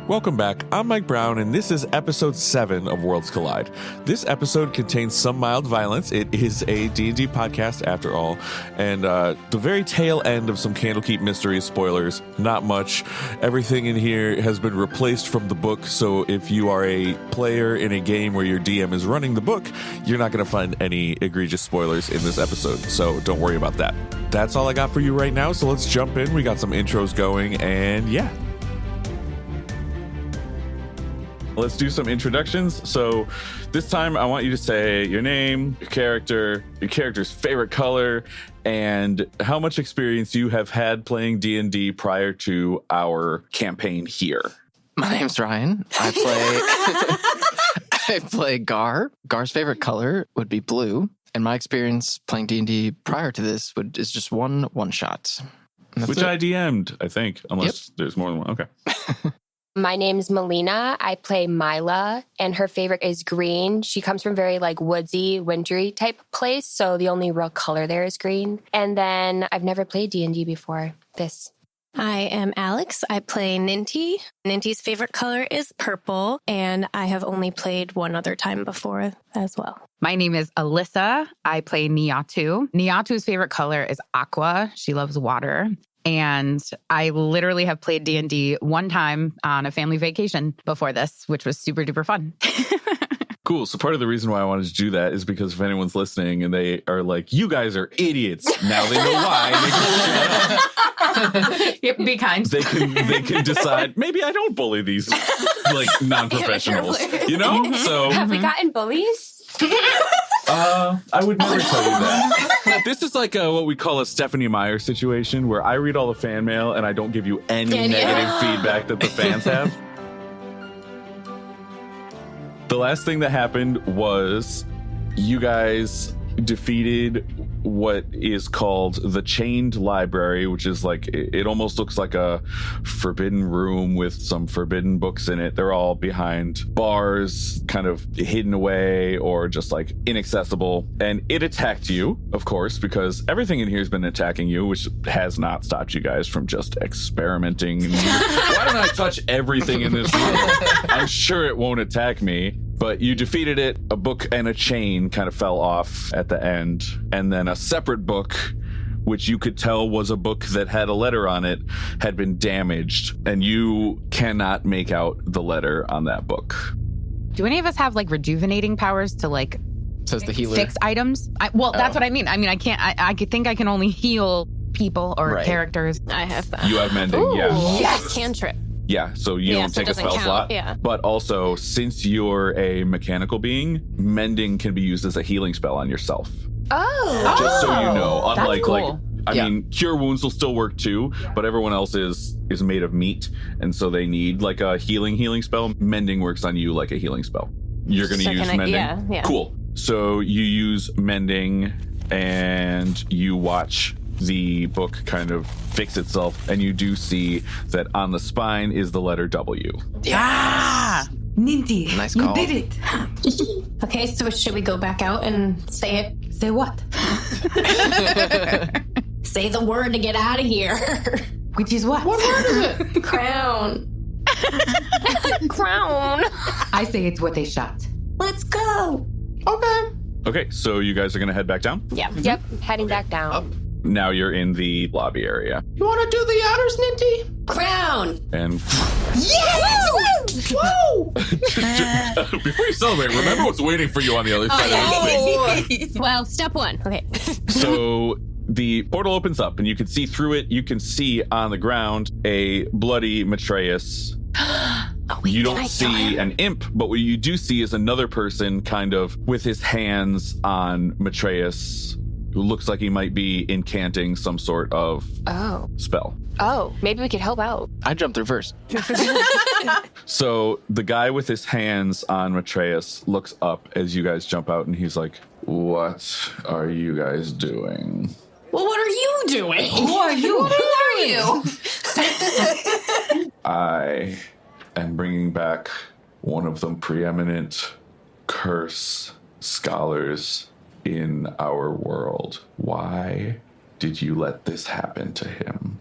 Welcome back. I'm Mike Brown, and this is episode 7 of Worlds Collide. This episode contains some mild violence. It is a D&D podcast after all, and the very tail end of some Candlekeep Mysteries spoilers. Not much. Everything in here has been replaced from the book, so if you are a player in a game where your DM is running the book, you're not going to find any egregious spoilers in this episode, so don't worry about that. That's all I got for you right now, so let's jump in. We got some intros going, and yeah. Let's do some introductions. So this time I want you to say your name, your character's favorite color, and how much experience you have had playing D&D prior to our campaign here. My name's Ryan. I play Gar. Gar's favorite color would be blue, and my experience playing D&D prior to this is just one shot. Which I DM'd, I think, unless there's more than one. Okay. My name's Melina. I play Milla, and her favorite is green. She comes from very woodsy, wintry type place, so the only real color there is green. And then I've never played D&D before this. I am Alex. I play Ninty. Ninty's favorite color is purple, and I have only played one other time before as well. My name is Alyssa. I play Niatu. Niatu's favorite color is aqua. She loves water. And I literally have played D&D one time on a family vacation before this, which was super duper fun. Cool. So part of the reason why I wanted to do that is because if anyone's listening and they are like, you guys are idiots, now they know why. Yep, be kind. They can decide, maybe I don't bully these non-professionals, you know? Mm-hmm. So Have we gotten bullies? I would never tell you that. This is like what we call a Stephanie Meyer situation where I read all the fan mail and I don't give you any negative feedback that the fans have. The last thing that happened was you guys defeated what is called the Chained Library, which is it almost looks like a forbidden room with some forbidden books in it. They're all behind bars, kind of hidden away or just inaccessible. And it attacked you, of course, because everything in here has been attacking you, which has not stopped you guys from just experimenting. Why don't I touch everything in this room? I'm sure it won't attack me. But you defeated it. A book and a chain kind of fell off at the end. And then a separate book, which you could tell was a book that had a letter on it, had been damaged. And you cannot make out the letter on that book. Do any of us have rejuvenating powers to Says the healer. fix items? That's what I mean. I mean, I can't, I think I can only heal people or characters. I have that. You have mending, yeah. Yes, cantrip. Yeah, so you don't take a spell slot. Yeah. But also, since you're a mechanical being, mending can be used as a healing spell on yourself. Oh. Just so you know. Unlike, that's cool. I mean, cure wounds will still work too, but everyone else is made of meat, and so they need a healing spell. Mending works on you like a healing spell. You're going to use mending? Yeah. Cool. So you use mending, and you watch the book kind of fix itself, and you do see that on the spine is the letter W. Ah! Ninty, Nice you call. did it. Okay, so should we go back out and say it? Say what? Say the word to get out of here. Which is what? What word is it? Crown. Crown. I say it's what they shot. Let's go. Okay, so you guys are going to head back down? Yeah. Yep. Heading back down. Now you're in the lobby area. You want to do the honors, Ninty? Crown. And Yes! Woo! before you celebrate, remember what's waiting for you on the other side of this thing. Well, step one. Okay. So the portal opens up, and you can see through it. You can see on the ground a bloody Matreus. You don't see an imp, but what you do see is another person kind of with his hands on Matreus, who looks like he might be incanting some sort of spell. Oh, maybe we could help out. I jumped through first. So the guy with his hands on Matreus looks up as you guys jump out, and he's like, "What are you guys doing?" Well, what are you doing? Who are you? Who are you? I am bringing back one of the preeminent curse scholars in our world. Why did you let this happen to him?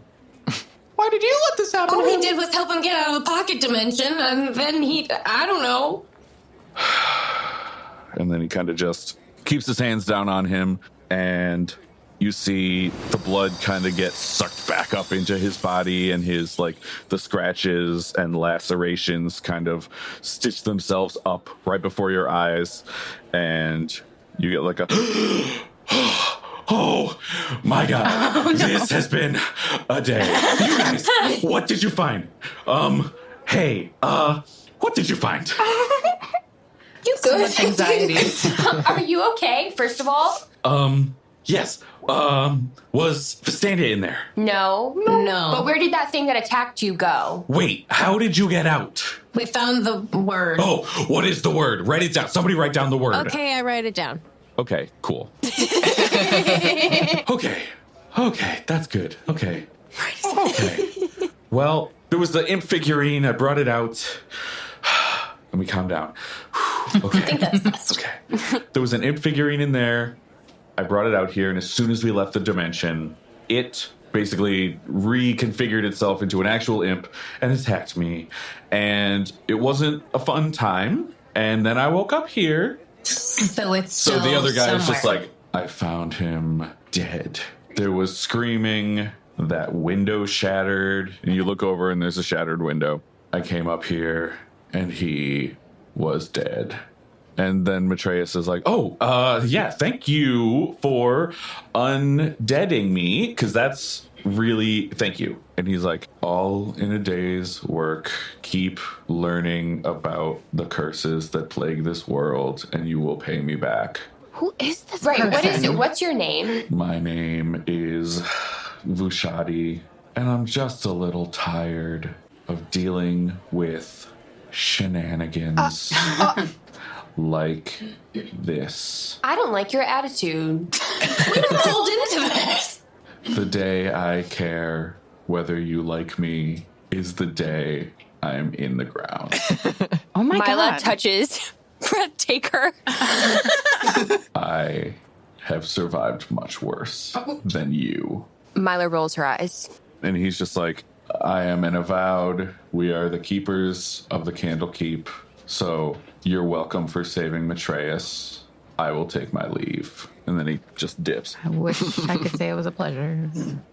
Why did you let this happen? All he did was help him get out of the pocket dimension, and then I don't know. And then he kind of just keeps his hands down on him, and you see the blood kind of get sucked back up into his body, and his, like, the scratches and lacerations kind of stitch themselves up right before your eyes, and you get like a oh my god. Oh, no. This has been a day. You guys, what did you find? Hey, what did you find? You good? So much anxiety. Are you okay, first of all? Yes. Was Fastandia in there? No. But where did that thing that attacked you go? Wait, how did you get out? We found the word. Oh, what is the word? Write it down. Somebody write down the word. Okay, I write it down. Okay, cool. Okay, that's good. Okay. Well, there was the imp figurine. I brought it out. Let me calm down. Okay. I think that's best. Okay. There was an imp figurine in there. I brought it out here, and as soon as we left the dimension, it basically reconfigured itself into an actual imp and attacked me. And it wasn't a fun time. And then I woke up here. So it's So the other guy is just somewhere. like, I found him dead. There was screaming. That window shattered. And you look over, and there's a shattered window. I came up here, and he was dead. And then Matreus is like, yeah, thank you for undeading me, because that's really, thank you. And he's like, all in a day's work. Keep learning about the curses that plague this world, and you will pay me back. Who is this Right, person? what is it? What's your name? My name is Vushadi, and I'm just a little tired of dealing with shenanigans. Like this. I don't like your attitude. We were pulled into this. The day I care whether you like me is the day I'm in the ground. Oh my Milla god. touches Breath Taker. I have survived much worse than you. Milla rolls her eyes. And he's just like, I am an avowed. We are the keepers of the Candlekeep. So you're welcome for saving Matreus. I will take my leave. And then he just dips. I wish I could say it was a pleasure.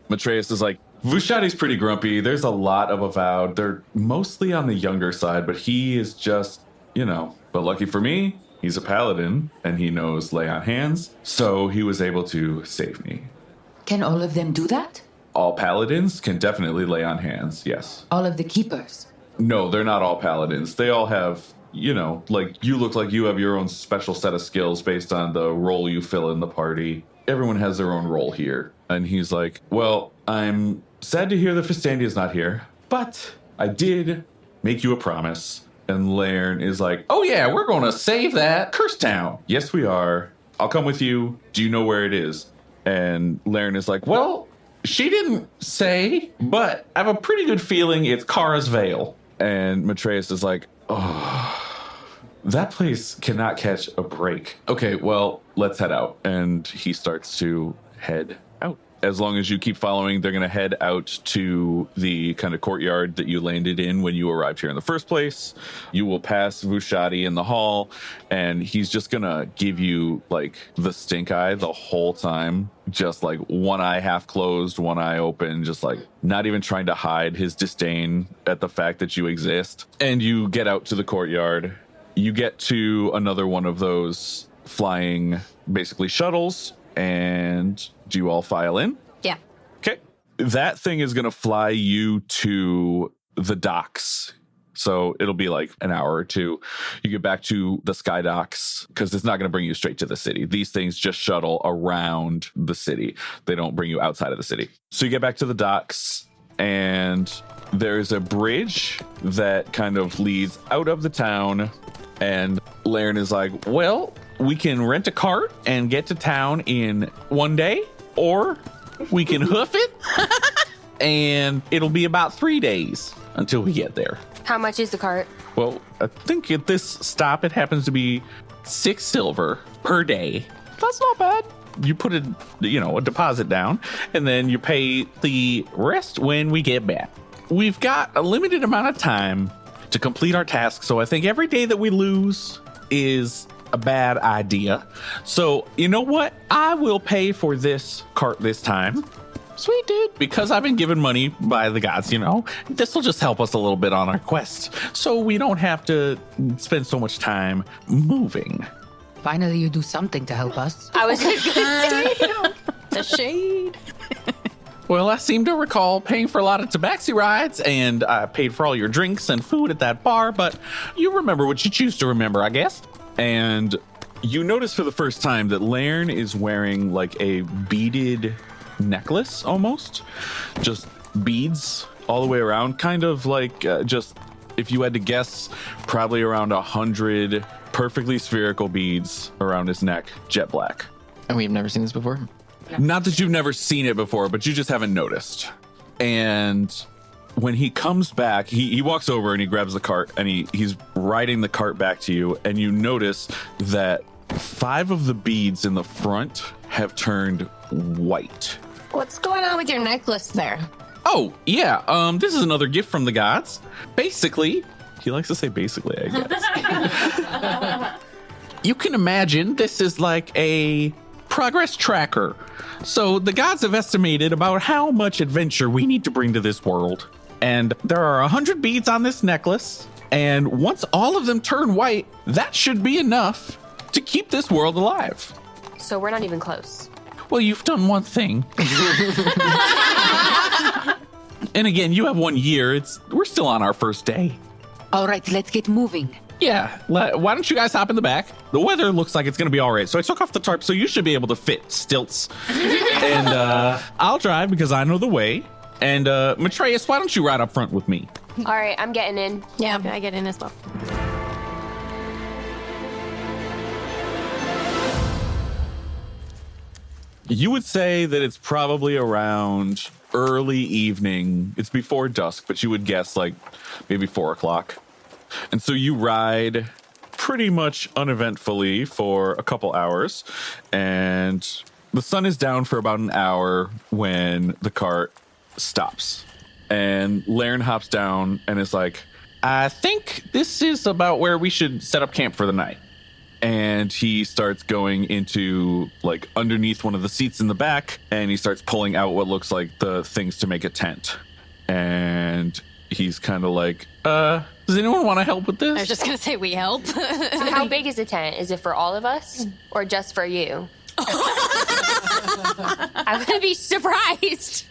Matreus is like, Vushadi's pretty grumpy. There's a lot of avowed. They're mostly on the younger side, but he is just, But lucky for me, he's a paladin, and he knows lay on hands. So he was able to save me. Can all of them do that? All paladins can definitely lay on hands, yes. All of the keepers? No, they're not all paladins. They all have, like you look like you have your own special set of skills based on the role you fill in the party. Everyone has their own role here. And he's like, well, I'm sad to hear that Fastandia's not here, but I did make you a promise. And Lairn is like, oh yeah, we're going to save that curse town. Yes, we are. I'll come with you. Do you know where it is? And Lairn is like, well, she didn't say, but I have a pretty good feeling it's Kara's Vale. And Matreus is like, oh, that place cannot catch a break. Okay, well, let's head out. And he starts to head out. As long as you keep following, they're going to head out to the kind of courtyard that you landed in when you arrived here in the first place. You will pass Vushadi in the hall, and he's just going to give you, like, the stink eye the whole time. Just, like, one eye half closed, one eye open, just, like, not even trying to hide his disdain at the fact that you exist. And you get out to the courtyard. You get to another one of those flying, basically, shuttles. And do you all file in? Yeah. Okay. That thing is going to fly you to the docks. So it'll be like an hour or two. You get back to the sky docks because it's not going to bring you straight to the city. These things just shuttle around the city. They don't bring you outside of the city. So you get back to the docks, and there's a bridge that kind of leads out of the town. And Lairn is like, well, we can rent a cart and get to town in one day, or we can hoof it, and it'll be about 3 days until we get there. How much is the cart? Well, I think at this stop, it happens to be 6 silver per day. That's not bad. you put a deposit down, and then you pay the rest when we get back. We've got a limited amount of time to complete our task, so I think every day that we lose is a bad idea. So, you know what? I will pay for this cart this time. Sweet, dude. Because I've been given money by the gods, this will just help us a little bit on our quest. So we don't have to spend so much time moving. Finally, you do something to help us. I was just gonna say. The shade. Well, I seem to recall paying for a lot of tabaxi rides, and I paid for all your drinks and food at that bar, but you remember what you choose to remember, I guess. And you notice for the first time that Lairn is wearing like a beaded necklace almost. Just beads all the way around, kind of like just, if you had to guess, probably around 100 perfectly spherical beads around his neck, jet black. And we've never seen this before? Not that you've never seen it before, but you just haven't noticed. And when he comes back, he walks over and he grabs the cart and he's riding the cart back to you. And you notice that 5 of the beads in the front have turned white. What's going on with your necklace there? Oh, yeah. This is another gift from the gods. Basically, he likes to say basically, I guess. You can imagine this is like a progress tracker. So the gods have estimated about how much adventure we need to bring to this world. And there are 100 beads on this necklace. And once all of them turn white, that should be enough to keep this world alive. So we're not even close. Well, you've done one thing. And again, you have 1 year. We're still on our first day. All right, let's get moving. Yeah, why don't you guys hop in the back? The weather looks like it's going to be all right. So I took off the tarp, so you should be able to fit stilts. And I'll drive because I know the way. And Matreus, why don't you ride up front with me? All right, I'm getting in. Yeah, I get in as well. You would say that it's probably around early evening. It's before dusk, but you would guess like maybe 4 o'clock. And so you ride pretty much uneventfully for a couple hours. And the sun is down for about an hour when the cart stops. And Lairn hops down and is like, I think this is about where we should set up camp for the night. And he starts going into like underneath one of the seats in the back, and he starts pulling out what looks like the things to make a tent. And he's kind of like, does anyone want to help with this? I was just going to say we help. So how big is the tent? Is it for all of us or just for you? I'm going to be surprised.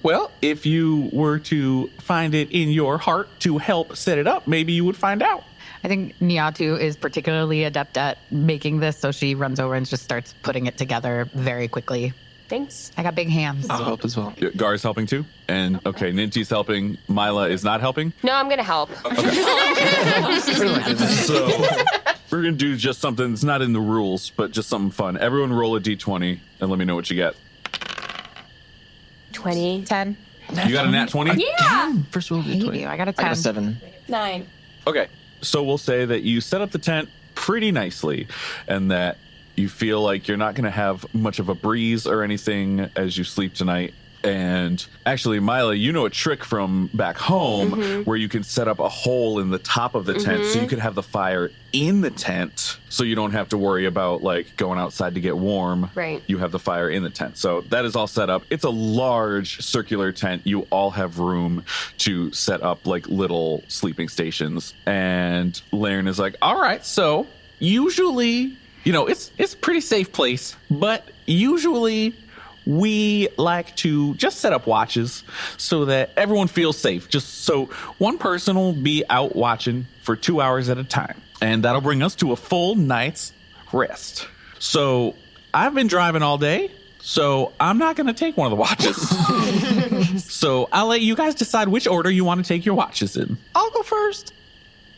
Well, if you were to find it in your heart to help set it up, maybe you would find out. I think Niatu is particularly adept at making this, so she runs over and just starts putting it together very quickly. Thanks. I got big hands. I'll help as well. Gar's helping too? And okay, Ninti's helping. Milla is not helping? No, I'm going to help. So we're going to do just something that's not in the rules, but just something fun. Everyone roll a d20 and let me know what you get. 20. 10. You got a nat 20? Yeah. First roll, Hate 20. you. I got a 10. I got a 7. 9. Okay, so we'll say that you set up the tent pretty nicely and that you feel like you're not going to have much of a breeze or anything as you sleep tonight. And actually, Milla, you know a trick from back home where you can set up a hole in the top of the tent so you could have the fire in the tent so you don't have to worry about like going outside to get warm. Right. You have the fire in the tent. So that is all set up. It's a large circular tent. You all have room to set up like little sleeping stations. And Lairn is like, all right, so usually, it's a pretty safe place, but usually we like to just set up watches so that everyone feels safe. Just so one person will be out watching for 2 hours at a time. And that'll bring us to a full night's rest. So I've been driving all day, so I'm not going to take one of the watches. So I'll let you guys decide which order you want to take your watches in. I'll go first.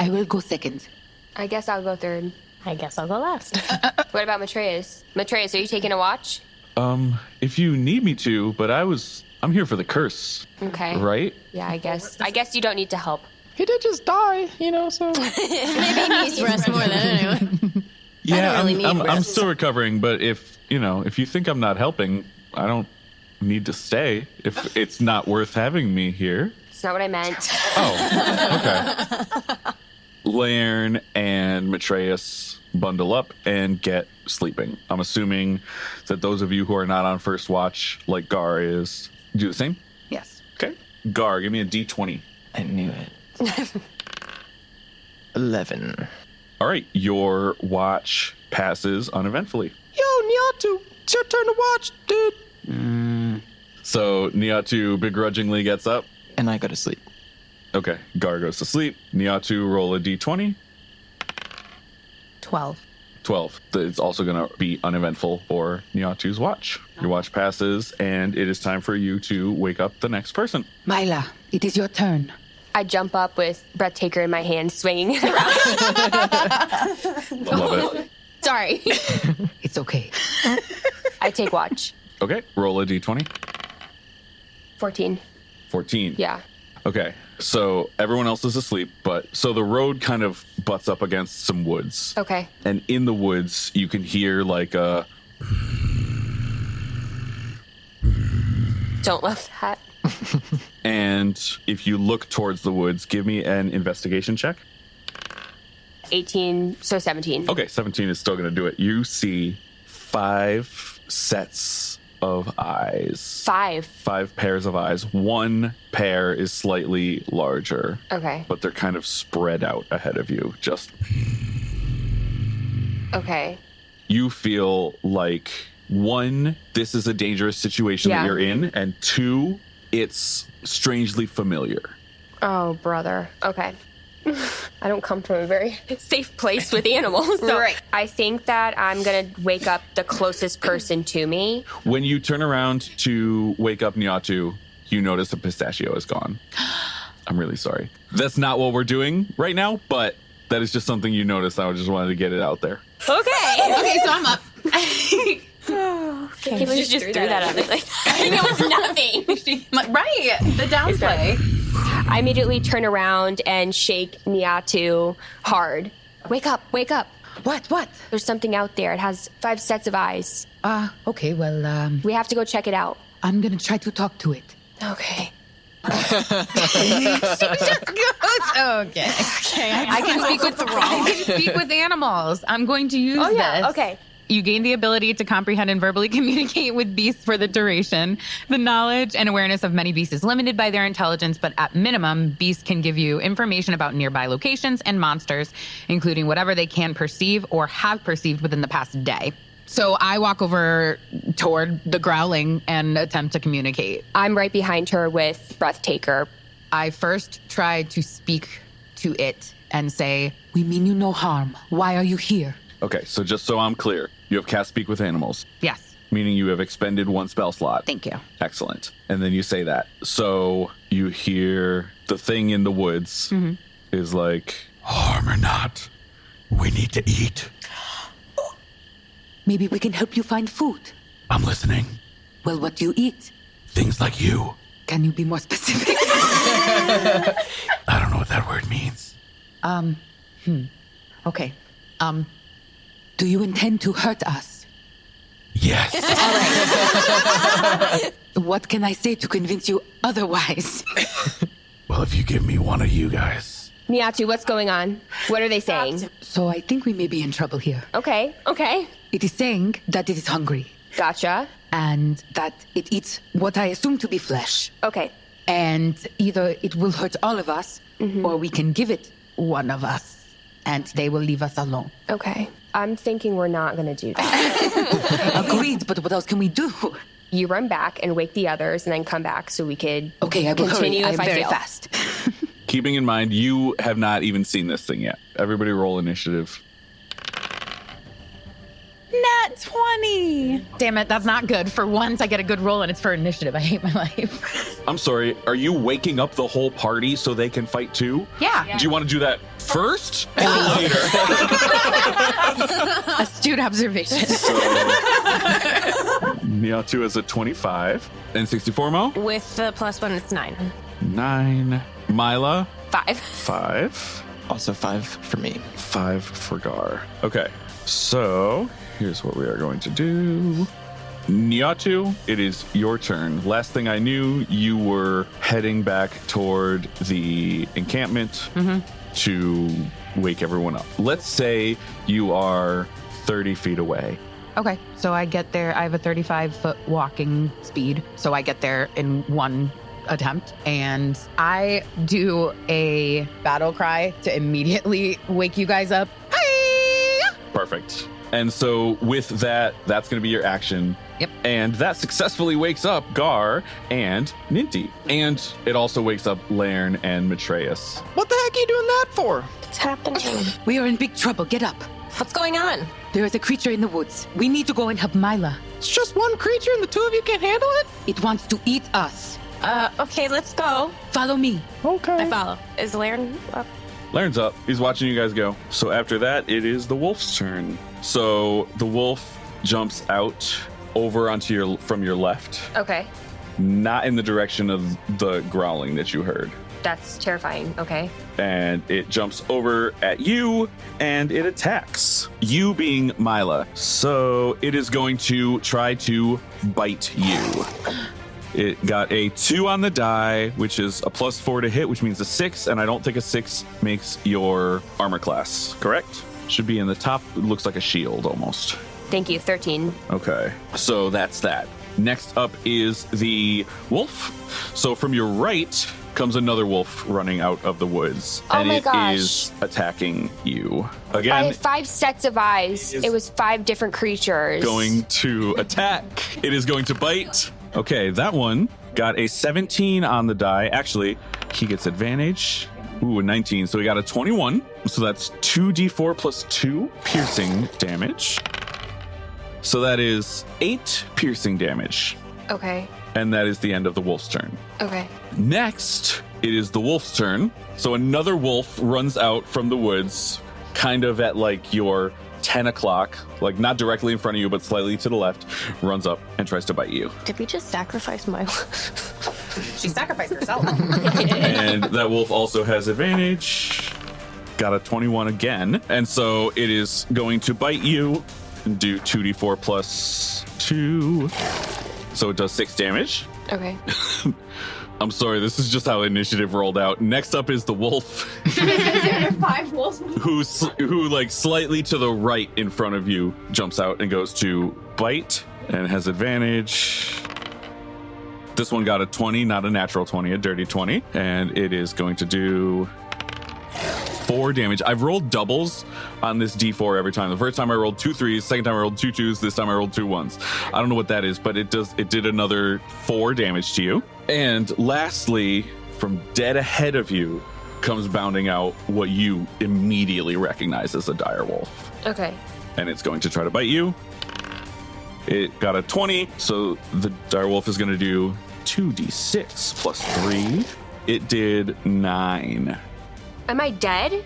I will go second. I guess I'll go third. I guess I'll go last. What about Matreus? Matreus, are you taking a watch? If you need me to, but I'm here for the curse. Okay. Right? Yeah, I guess you don't need to help. He did just die, so. Maybe he needs rest more than anyone. Yeah, really need I'm rest. still recovering, but if you think I'm not helping, I don't need to stay if it's not worth having me here. It's not what I meant. Oh, okay. Lairn and Matreus bundle up and get sleeping. I'm assuming that those of you who are not on first watch, like Gar is, do the same? Yes. Okay. Gar, give me a D20. I knew it. 11. All right, your watch passes uneventfully. Yo, Niatu, it's your turn to watch, dude. So Niatu begrudgingly gets up. And I go to sleep. Okay, Gar goes to sleep. Niatu, roll a D20. 12. 12. It's also going to be uneventful for Niatu's watch. Your watch passes, and it is time for you to wake up the next person. Milla, it is your turn. I jump up with Breathtaker in my hand, swinging it around. Love it. Sorry. It's okay. I take watch. Okay, roll a D20. 14. 14. Yeah. Okay, so everyone else is asleep, so the road kind of butts up against some woods. Okay. And in the woods, you can hear like a... Don't love that. And if you look towards the woods, give me an investigation check. 18, so 17. Okay, 17 is still going to do it. You see 5 sets of eyes. 5. 5 pairs of eyes. One pair is slightly larger, Okay. but they're kind of spread out ahead of you. Just Okay. you feel like, 1, this is a dangerous situation that Yeah. you're in, and 2, it's strangely familiar. Oh, brother. Okay. I don't come from a very safe place with animals. So Right. I think that I'm going to wake up the closest person to me. When you turn around to wake up Niatu, you notice the pistachio is gone. I'm really sorry. That's not what we're doing right now, but that is just something you noticed. I just wanted to get it out there. Okay. Okay, so I'm up. Can't believe you just threw that at me. Like, it was nothing. Right. The downplay. I immediately turn around and shake Niatu hard. Wake up, wake up. What? There's something out there. It has 5 sets of eyes. Okay, well, We have to go check it out. I'm gonna try to talk to it. Okay. Okay. I can speak with I can speak with animals. I'm going to use this. Okay. You gain the ability to comprehend and verbally communicate with beasts for the duration. The knowledge and awareness of many beasts is limited by their intelligence, but at minimum, beasts can give you information about nearby locations and monsters, including whatever they can perceive or have perceived within the past day. So I walk over toward the growling and attempt to communicate. I'm right behind her with Breathtaker. I first try to speak to it and say, We mean you no harm. Why are you here? Okay, so just so I'm clear, you have cast Speak with Animals, yes, meaning you have expended 1 spell slot. thank you. Excellent. And then you say that. So you hear the thing in the woods is like, harm or not, we need to eat. Maybe we can help you find food. I'm listening. Well, what do you eat? Things like you. Can you be more specific? I don't know what that word means. Okay. Do you intend to hurt us? Yes. What can I say to convince you otherwise? Well, if you give me one of you guys. Niatu, what's going on? What are they saying? So I think we may be in trouble here. Okay. It is saying that it is hungry Gotcha. and that it eats what I assume to be flesh. Okay. And either it will hurt all of us or we can give it one of us and they will leave us alone. Okay. I'm thinking we're not going to do that. Agreed, but what else can we do? You run back and wake the others and then come back so we could Okay, I will continue hurry. if I'm I very fail. fast. Keeping in mind, you have not even seen this thing yet. Everybody roll initiative. Nat 20. Damn it, that's not good. For once, I get a good roll and it's for initiative. I hate my life. I'm sorry, are you waking up the whole party so they can fight too? Yeah. Do you want to do that first or later? Astute observation. Niatu is a 25. And 64 Mo? With the +1, it's 9. 9. Milla? 5. 5. Also 5 for me. 5 for Gar. Okay. So, here's what we are going to do. Niatu, it is your turn. Last thing I knew, you were heading back toward the encampment to wake everyone up. Let's say you are 30 feet away. Okay, so I get there. I have a 35-foot walking speed, so I get there in one attempt, and I do a battle cry to immediately wake you guys up. Hey! Perfect. And so with that, that's going to be your action. Yep. And that successfully wakes up Gar and Ninty. And it also wakes up Lairn and Matreus. What the heck are you doing that for? What's happening? We are in big trouble. Get up. What's going on? There is a creature in the woods. We need to go and help Milla. It's just one creature and the two of you can't handle it? It wants to eat us. Okay, let's go. Follow me. Okay. I follow. Is Lairn up? Lairn's up. He's watching you guys go. So after that, it is the wolf's turn. So the wolf jumps out over onto from your left, Okay. not in the direction of the growling that you heard. That's terrifying. Okay. And it jumps over at you and it attacks. You being Milla. So it is going to try to bite you. It got a 2 on the die, which is a +4 to hit, which means a 6, and I don't think a 6 makes your armor class, correct? Should be in the top. It looks like a shield almost. Thank you. 13. Okay, so that's that. Next up is the wolf. So from your right comes another wolf running out of the woods. Oh and my it gosh. is attacking you. I Again, had 5 sets of eyes. It was 5 different creatures. going to attack. It is going to bite. Okay, that one got a 17 on the die. Actually, he gets advantage. Ooh, a 19. So he got a 21. So that's 2d4 plus 2 piercing damage. So that is 8 piercing damage. Okay. And that is the end of the wolf's turn. Okay. Next, it is the wolf's turn. So another wolf runs out from the woods, kind of at like your 10 o'clock, like not directly in front of you, but slightly to the left, runs up and tries to bite you. Did we just sacrifice Milla? She sacrificed herself. And that wolf also has advantage. Got a 21 again. And so it is going to bite you and do 2d4 plus 2. So it does 6 damage. Okay. I'm sorry, this is just how initiative rolled out. Next up is the wolf. 5 wolves. who like slightly to the right in front of you jumps out and goes to bite and has advantage. This one got a 20, not a natural 20, a dirty 20, and it is going to do 4 damage. I've rolled doubles on this d4 every time. The first time I rolled 2 3s, second time I rolled 2 2s, this time I rolled 2 1s. I don't know what that is, but it did another 4 damage to you. And lastly, from dead ahead of you comes bounding out what you immediately recognize as a dire wolf. Okay. And it's going to try to bite you. It got a 20, so the dire wolf is going to do 2d6 plus 3. It did 9. Am I dead?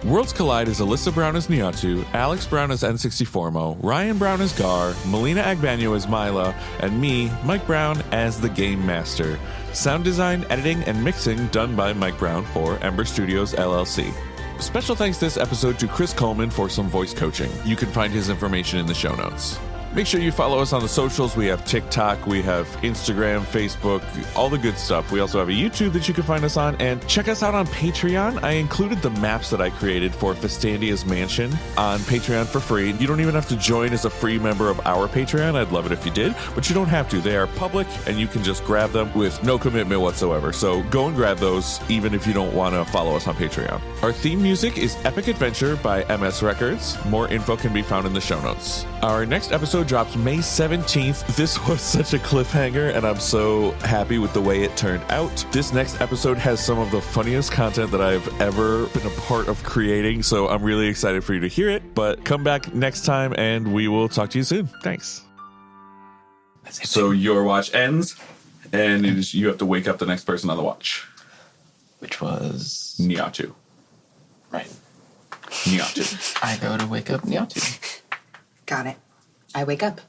Worlds Collide is Alyssa Brown as Niatu, Alex Brown as N64mo, Ryan Brown as Gar, Melina Agbanyo as Milla, and me, Mike Brown, as the Game Master. Sound design, editing, and mixing done by Mike Brown for Ember Studios, LLC. Special thanks this episode to Chris Coleman for some voice coaching. You can find his information in the show notes. Make sure you follow us on the socials. We have TikTok, we have Instagram, Facebook, all the good stuff. We also have a YouTube that you can find us on. And check us out on Patreon. I included the maps that I created for Festandia's Mansion on Patreon for free. You don't even have to join as a free member of our Patreon. I'd love it if you did, but you don't have to. They are public and you can just grab them with no commitment whatsoever. So go and grab those even if you don't want to follow us on Patreon. Our theme music is Epic Adventure by MS Records. More info can be found in the show notes. Our next episode drops May 17th. This was such a cliffhanger, and I'm so happy with the way it turned out. This next episode has some of the funniest content that I've ever been a part of creating, so I'm really excited for you to hear it. But come back next time, and we will talk to you soon. Thanks. So your watch ends, and you have to wake up the next person on the watch. Which was... Niatu. Right. Niatu. I go to wake up Niatu. Got it. I wake up.